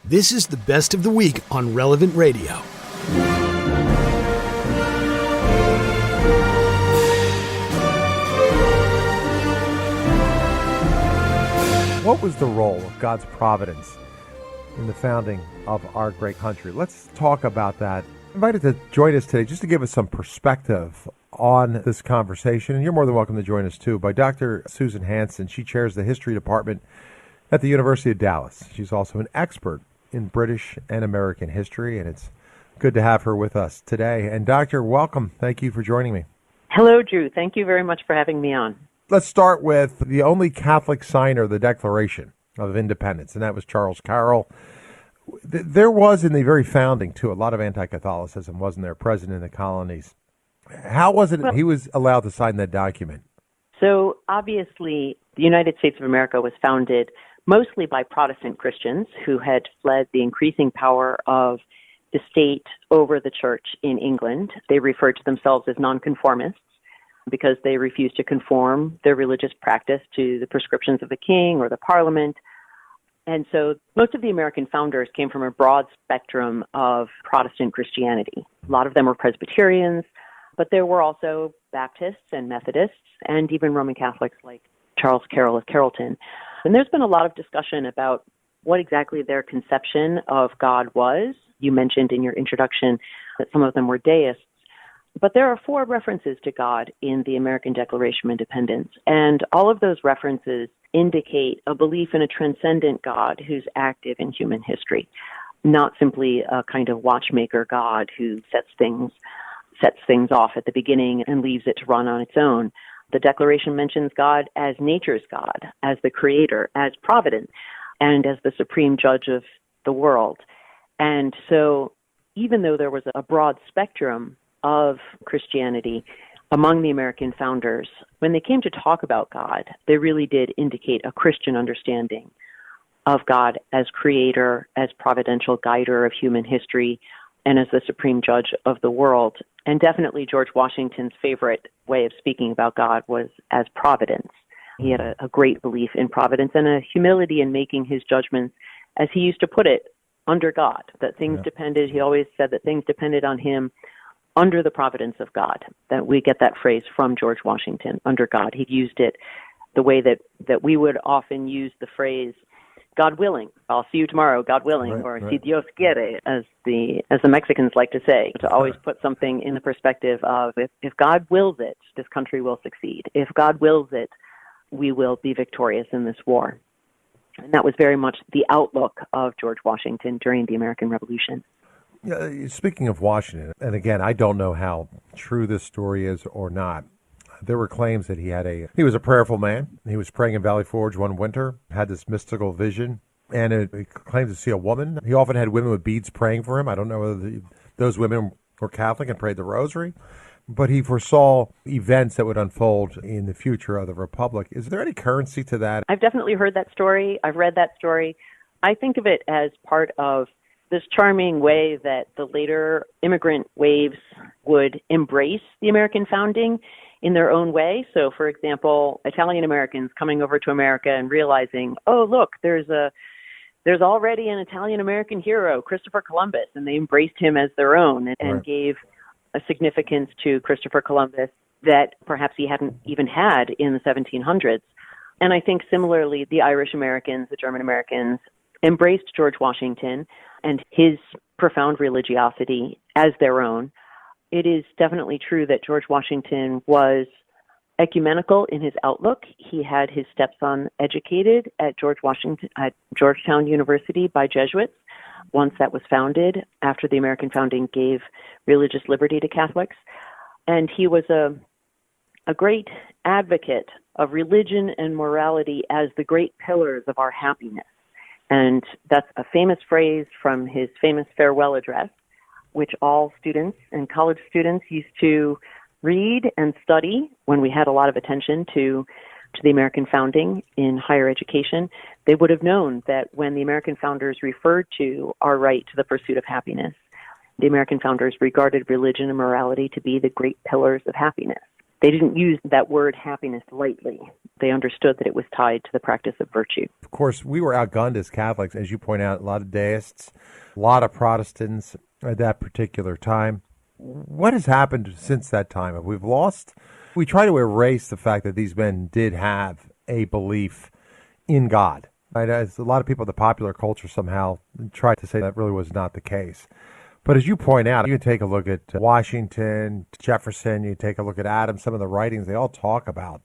This is the best of the week on Relevant Radio. What was the role of God's providence in the founding of our great country? Let's talk about that. I'm invited to join us today just to give us some perspective on this conversation, and you're more than welcome to join us too, by Dr. Susan Hanssen. She chairs the History Department at the University of Dallas. She's also an expert in British and American history, and it's good to have her with us today. And Doctor, welcome. Thank you for joining me. Hello, Drew. Thank you very much for having me on. Let's start with the only Catholic signer of the Declaration of Independence, and that was Charles Carroll. There was, in the very founding, too, a lot of anti-Catholicism, wasn't there, present in the colonies. How was it he was allowed to sign that document? So, obviously, the United States of America was founded mostly by Protestant Christians who had fled the increasing power of the state over the church in England. They referred to themselves as nonconformists because they refused to conform their religious practice to the prescriptions of the king or the parliament. And so most of the American founders came from a broad spectrum of Protestant Christianity. A lot of them were Presbyterians, but there were also Baptists and Methodists and even Roman Catholics like Charles Carroll of Carrollton. And there's been a lot of discussion about what exactly their conception of God was. You mentioned in your introduction that some of them were deists. But there are 4 references to God in the American Declaration of Independence, and all of those references indicate a belief in a transcendent God who's active in human history, not simply a kind of watchmaker God who sets things off at the beginning and leaves it to run on its own. The Declaration mentions God as nature's God, as the creator, as providence, and as the supreme judge of the world. And so even though there was a broad spectrum of Christianity among the American founders, when they came to talk about God, they really did indicate a Christian understanding of God as creator, as providential guider of human history, and as the supreme judge of the world. And definitely George Washington's favorite way of speaking about God was as providence. He had a great belief in providence and a humility in making his judgments, as he used to put it, under God, that things depended, he always said that things depended on him under the providence of God. That we get that phrase from George Washington, under God. He used it the way that we would often use the phrase, God willing, I'll see you tomorrow, God willing, or si Dios quiere, as the Mexicans like to say, to always put something in the perspective of, if God wills it, this country will succeed. If God wills it, we will be victorious in this war. And that was very much the outlook of George Washington during the American Revolution. Yeah, speaking of Washington, and again, I don't know how true this story is or not. There were claims that he was a prayerful man. He was praying in Valley Forge one winter, had this mystical vision, and he claimed to see a woman. He often had women with beads praying for him. I don't know whether those women were Catholic and prayed the rosary, but he foresaw events that would unfold in the future of the Republic. Is there any currency to that? I've definitely heard that story. I've read that story. I think of it as part of this charming way that the later immigrant waves would embrace the American founding in their own way. So, for example, Italian Americans coming over to America and realizing, oh, look, there's already an Italian American hero, Christopher Columbus, and they embraced him as their own and gave a significance to Christopher Columbus that perhaps he hadn't even had in the 1700s. And I think similarly, the Irish Americans, the German Americans, embraced George Washington and his profound religiosity as their own. It is definitely true that George Washington was ecumenical in his outlook. He had his stepson educated at Georgetown University by Jesuits once that was founded, after the American founding gave religious liberty to Catholics. And he was a great advocate of religion and morality as the great pillars of our happiness. And that's a famous phrase from his famous farewell address, which all students and college students used to read and study when we had a lot of attention to the American founding in higher education. They would have known that when the American founders referred to our right to the pursuit of happiness, the American founders regarded religion and morality to be the great pillars of happiness. They didn't use that word happiness lightly. They understood that it was tied to the practice of virtue. Of course, we were outgunned as Catholics, as you point out, a lot of deists, a lot of Protestants at that particular time. What has happened since that time? Have we lost? We try to erase the fact that these men did have a belief in God. Right? As a lot of people in the popular culture somehow try to say that really was not the case. But as you point out, you can take a look at Washington, Jefferson, you take a look at Adams, some of the writings, they all talk about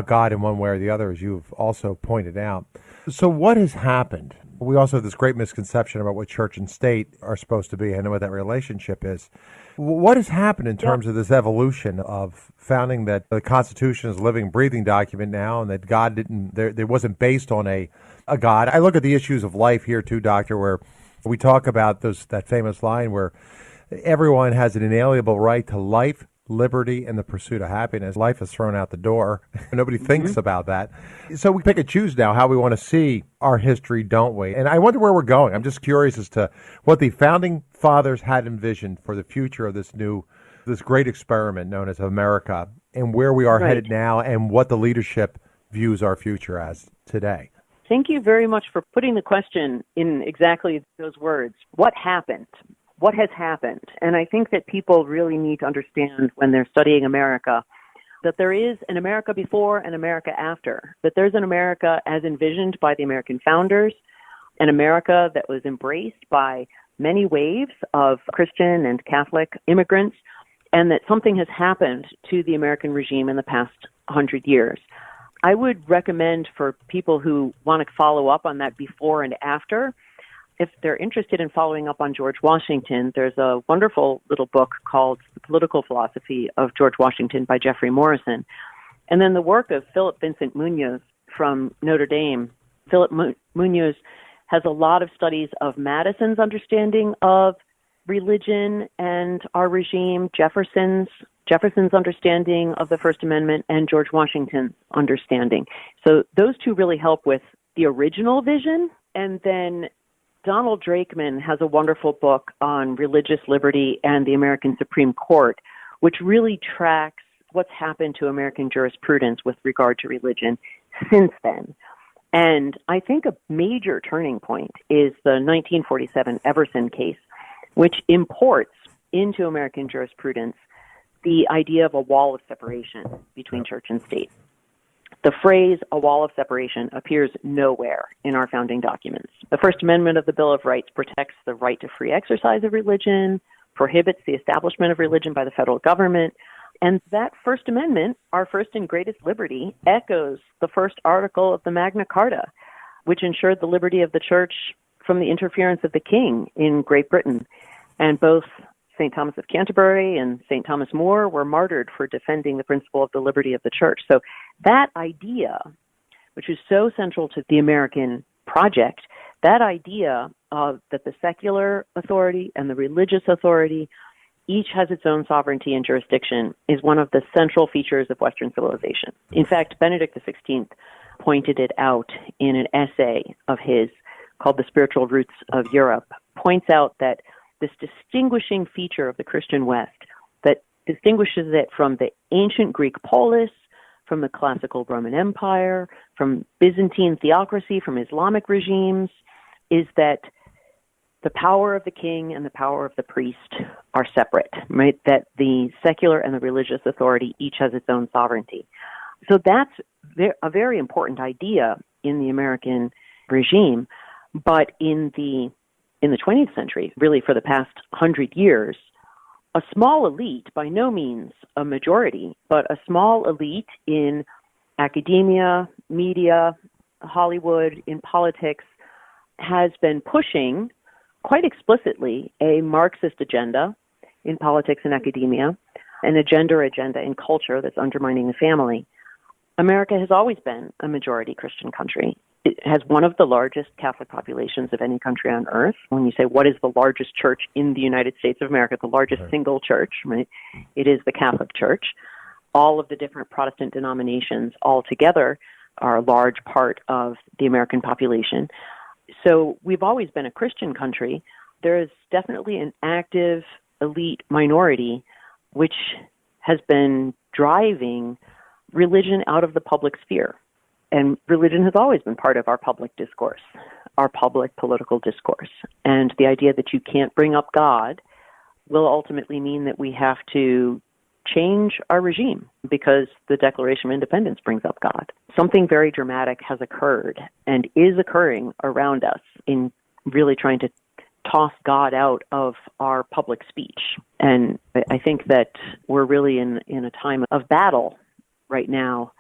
God in one way or the other, as you've also pointed out. So what has happened? We also have this great misconception about what church and state are supposed to be. I know what that relationship is. What has happened in terms of this evolution of founding that the Constitution is a living, breathing document now, and that God it wasn't based on a God? I look at the issues of life here too, Doctor, where we talk about that famous line where everyone has an inalienable right to life, liberty, and the pursuit of happiness. Life is thrown out the door. Nobody thinks about that. So we pick and choose now how we want to see our history, don't we? And I wonder where we're going. I'm just curious as to what the founding fathers had envisioned for the future of this great experiment known as America, and where we are headed now, and what the leadership views our future as today. Thank you very much for putting the question in exactly those words. What happened? What has happened? And I think that people really need to understand when they're studying America that there is an America before and America after, that there's an America as envisioned by the American founders, an America that was embraced by many waves of Christian and Catholic immigrants, and that something has happened to the American regime in the past 100 years. I would recommend for people who want to follow up on that before and after, if they're interested in following up on George Washington, there's a wonderful little book called The Political Philosophy of George Washington by Jeffrey Morrison. And then the work of Philip Vincent Munoz from Notre Dame. Philip Munoz has a lot of studies of Madison's understanding of religion and our regime, Jefferson's understanding of the First Amendment, and George Washington's understanding. So those two really help with the original vision. And then Donald Drakeman has a wonderful book on religious liberty and the American Supreme Court, which really tracks what's happened to American jurisprudence with regard to religion since then. And I think a major turning point is the 1947 Everson case, which imports into American jurisprudence the idea of a wall of separation between church and state. The phrase, a wall of separation, appears nowhere in our founding documents. The First Amendment of the Bill of Rights protects the right to free exercise of religion, prohibits the establishment of religion by the federal government, and that First Amendment, our first and greatest liberty, echoes the first article of the Magna Carta, which ensured the liberty of the church from the interference of the king in Great Britain. And both St. Thomas of Canterbury and St. Thomas More were martyred for defending the principle of the liberty of the church. So that idea, which is so central to the American project, that idea of that the secular authority and the religious authority each has its own sovereignty and jurisdiction, is one of the central features of Western civilization. In fact, Benedict XVI pointed it out in an essay of his called The Spiritual Roots of Europe, points out that this distinguishing feature of the Christian West that distinguishes it from the ancient Greek polis, from the classical Roman Empire, from Byzantine theocracy, from Islamic regimes, is that the power of the king and the power of the priest are separate, right? That the secular and the religious authority each has its own sovereignty. So that's a very important idea in the American regime. But in the 20th century, really for the past 100 years, a small elite, by no means a majority, but a small elite in academia, media, Hollywood, in politics, has been pushing quite explicitly a Marxist agenda in politics and academia, an gender agenda in culture that's undermining the family. America has always been a majority Christian country. It has one of the largest Catholic populations of any country on earth. When you say, what is the largest church in the United States of America, the largest single church, right? It is the Catholic Church. All of the different Protestant denominations all together are a large part of the American population. So we've always been a Christian country. There is definitely an active elite minority which has been driving religion out of the public sphere. And religion has always been part of our public discourse, our public political discourse. And the idea that you can't bring up God will ultimately mean that we have to change our regime because the Declaration of Independence brings up God. Something very dramatic has occurred and is occurring around us in really trying to toss God out of our public speech. And I think that we're really in a time of battle right now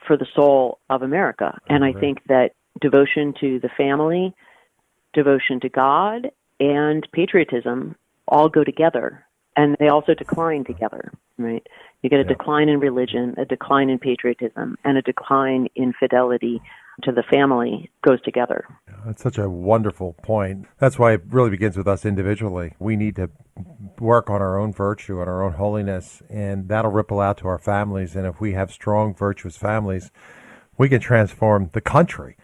for the soul of America. And I think that devotion to the family, devotion to God, and patriotism all go together. And they also decline together, right? You get a decline in religion, a decline in patriotism, and a decline in fidelity to the family goes together. That's such a wonderful point. That's why it really begins with us individually. We need to work on our own virtue, on our own holiness, and that'll ripple out to our families. And if we have strong, virtuous families, we can transform the country.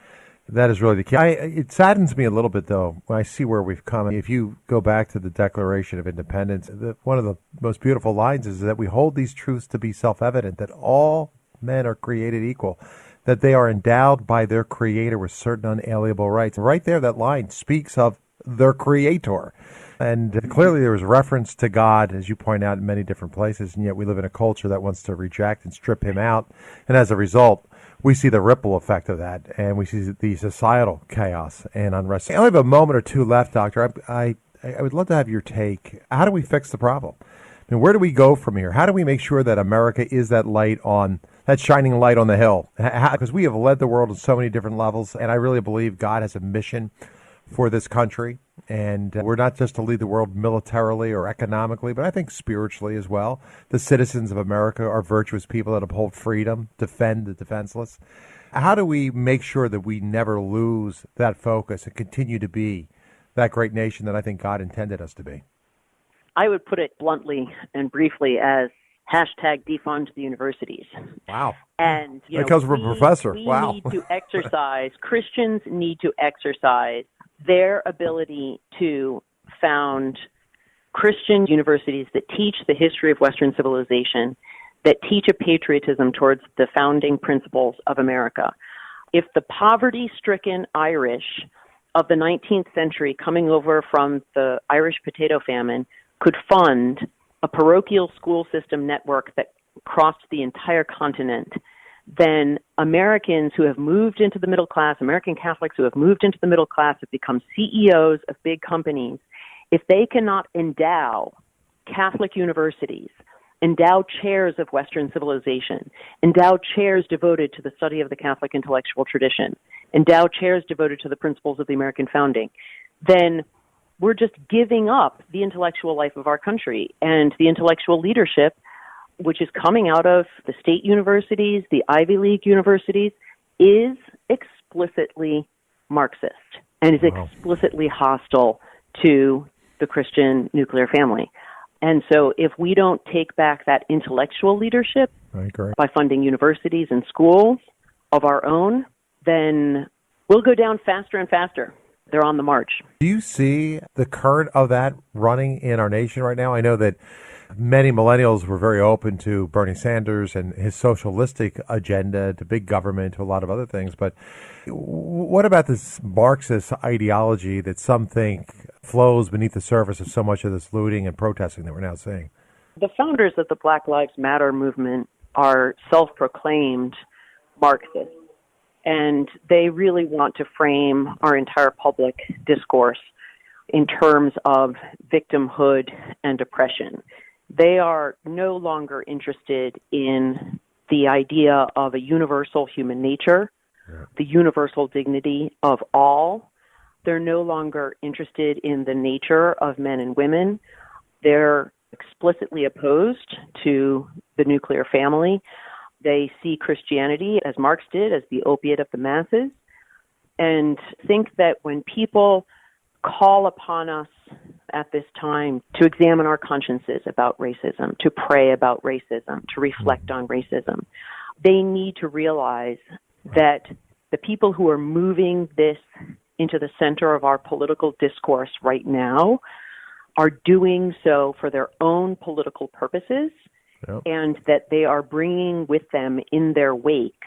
That is really the key. It saddens me a little bit, though, when I see where we've come. If you go back to the Declaration of Independence, one of the most beautiful lines is that we hold these truths to be self-evident, that all men are created equal, that they are endowed by their Creator with certain unalienable rights. And right there, that line speaks of their Creator. And clearly there was reference to God, as you point out, in many different places, and yet we live in a culture that wants to reject and strip him out. And as a result, we see the ripple effect of that, and we see the societal chaos and unrest. I only have a moment or two left, Doctor. I would love to have your take. How do we fix the problem? I mean, where do we go from here? How do we make sure that America is that shining light on the hill? Because we have led the world on so many different levels, and I really believe God has a mission for this country. And we're not just to lead the world militarily or economically, but I think spiritually as well. The citizens of America are virtuous people that uphold freedom, defend the defenseless. How do we make sure that we never lose that focus and continue to be that great nation that I think God intended us to be? I would put it bluntly and briefly as hashtag defund the universities. Wow. And that comes from a professor. Wow. We need to exercise, Christians need to exercise their ability to found Christian universities that teach the history of Western civilization, that teach a patriotism towards the founding principles of America. If the poverty-stricken Irish of the 19th century coming over from the Irish potato famine could fund a parochial school system network that crossed the entire continent, then Americans who have moved into the middle class, American Catholics who have moved into the middle class, have become CEOs of big companies. If they cannot endow Catholic universities, endow chairs of Western civilization, endow chairs devoted to the study of the Catholic intellectual tradition, endow chairs devoted to the principles of the American founding, then we're just giving up the intellectual life of our country and the intellectual leadership which is coming out of the state universities, the Ivy League universities, is explicitly Marxist and is explicitly hostile to the Christian nuclear family. And so if we don't take back that intellectual leadership by funding universities and schools of our own, then we'll go down faster and faster. They're on the march. Do you see the current of that running in our nation right now? I know that many millennials were very open to Bernie Sanders and his socialistic agenda, to big government, to a lot of other things. But what about this Marxist ideology that some think flows beneath the surface of so much of this looting and protesting that we're now seeing? The founders of the Black Lives Matter movement are self-proclaimed Marxists, and they really want to frame our entire public discourse in terms of victimhood and oppression. They are no longer interested in the idea of a universal human nature, the universal dignity of all. They're no longer interested in the nature of men and women. They're explicitly opposed to the nuclear family. They see Christianity, as Marx did, as the opiate of the masses, and think that when people call upon us at this time to examine our consciences about racism, to pray about racism, to reflect on racism, they need to realize that the people who are moving this into the center of our political discourse right now are doing so for their own political purposes Yep. and that they are bringing with them in their wake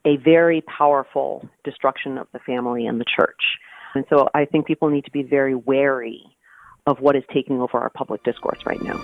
a very powerful destruction of the family and the church. And so I think people need to be very wary of what is taking over our public discourse right now.